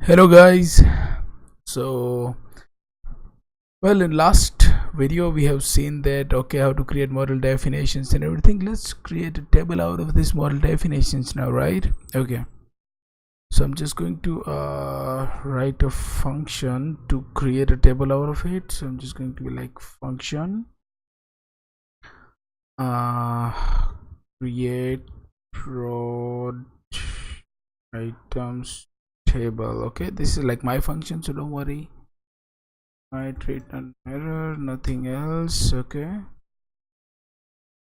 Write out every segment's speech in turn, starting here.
Hello guys. So well, in last video we have seen that okay, how to create model definitions and everything. Let's create a table out of this model definitions now, right? Okay, so I'm just going to write a function to create a table out of it. So I'm just going to be like function uh create prod items table. Okay, this is like my function, so don't worry. Might return error, nothing else. Okay,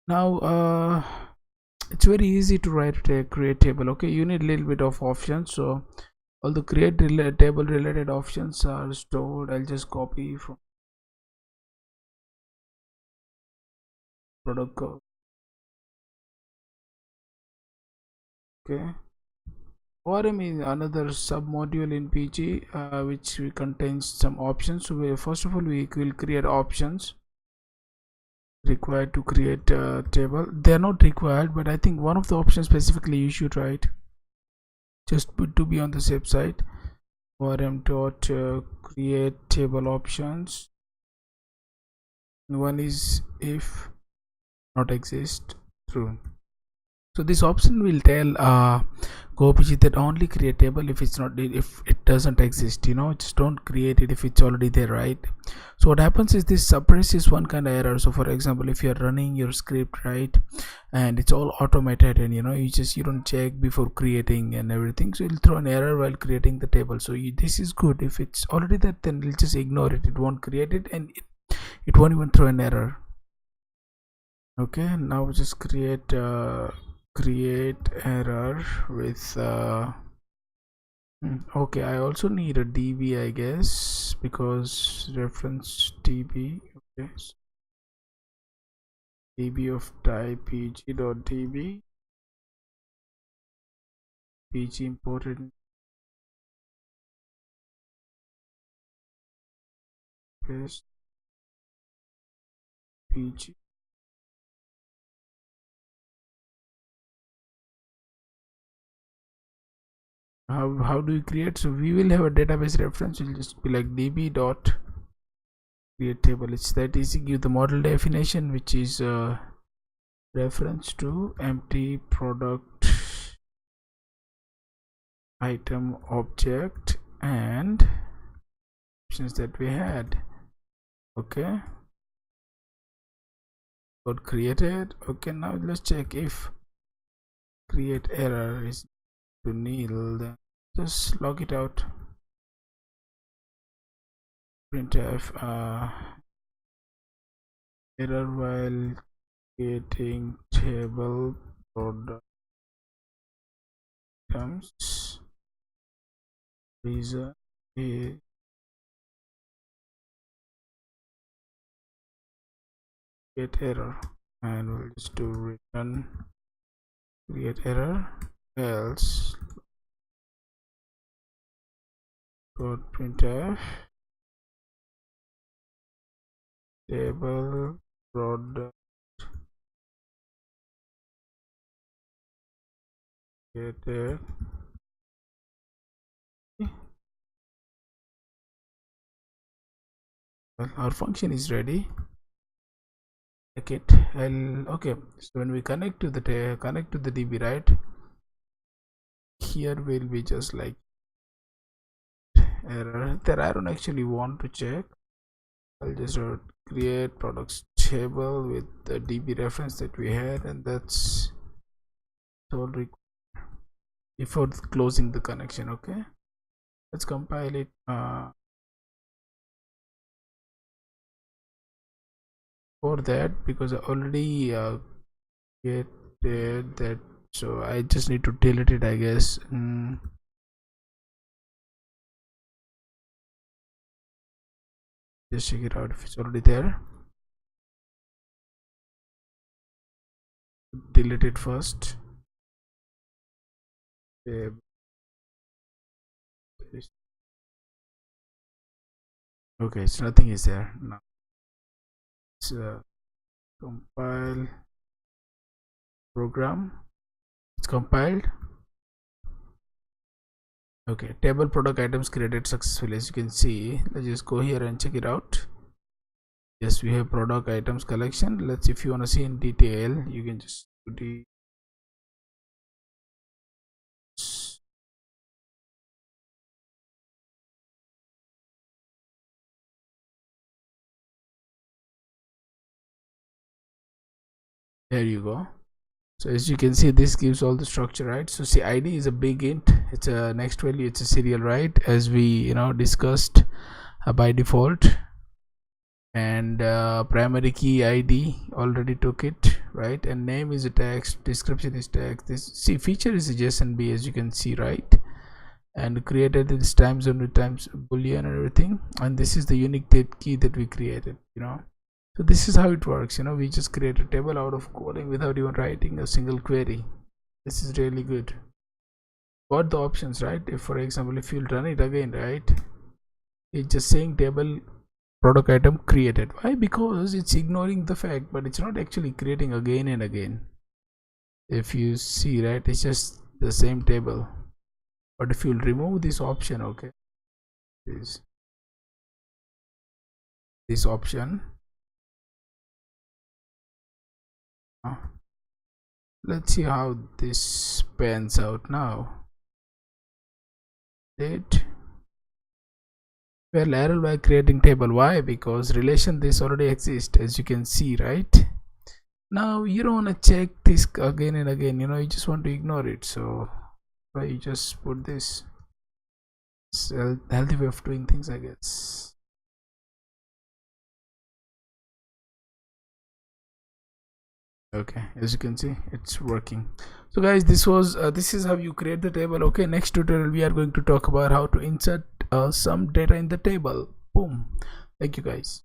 now it's very easy to write a create table. Okay, you need a little bit of options, so all the table related options are stored. I'll just copy from product code. Okay, ORM is another sub module in PG which contains some options. So first of all we will create options required to create a table. They are not required, but I think one of the options specifically you should write just to be on the safe side. ORM dot create table options. One is if not exist, true. So this option will tell GoPG that only create table if it doesn't exist. Just don't create it if it's already there, right? So what happens is this suppresses one kind of error. So for example, if you're running your script, right, and it's all automated, and you don't check before creating and everything, so it'll throw an error while creating the table. So this is good. If it's already there, then it'll just ignore it. It won't create it, and it won't even throw an error. Okay, now just create error with okay, I also need a db, I guess, because reference db. Okay, so db of type pg.db, pg imported paste pg. How do we create? So we will have a database reference. Will just be like db dot create table. It's that easy. Give the model definition, which is reference to empty product item object and options that we had. Okay, got created. Okay, now let's check if create error is to nil, then just log it out. Printf error while creating table product items. Reason is create error, and we'll just do return create error else dot printf table product created. Well, our function is ready. Okay, okay, so when we connect to the db, right, here will be just like error that I don't actually want to check. I'll just create products table with the db reference that we had, and that's all before closing the connection. Okay, let's compile it for that, because I already created that, so I just need to delete it, I guess. Just check it out if it's already there. Delete it first. Okay, so nothing is there now. Let's compile program. It's compiled. Okay, table product items created successfully. As you can see, let's just go here and check it out. Yes, we have product items collection. Let's, if you want to see in detail, you can just do the there you go. So as you can see, this gives all the structure, right? So see, id is a big int, it's a next value, it's a serial, right, as we discussed by default. And primary key id already took it, right, and name is a text, description is text. This, see, feature is a JSON-B, as you can see, right, and created this time zone with times boolean and everything, and this is the unique key that we created. So this is how it works. We just create a table out of coding without even writing a single query. This is really good. Got the options, right? If, for example, if you'll run it again, right, it's just saying table product item created. Why? Because it's ignoring the fact, but it's not actually creating again and again. If you see, right, it's just the same table. But if you'll remove this option, okay, this option, let's see how this pans out now. Date, well, error by creating table. Why? Because relation this already exists, as you can see, right. Now you don't want to check this again and again, you just want to ignore it. So you just put this. It's a healthy way of doing things, I guess. Okay, as you can see, it's working. So guys, this is how you create the table. Okay, next tutorial we are going to talk about how to insert some data in the table. Boom. Thank you guys.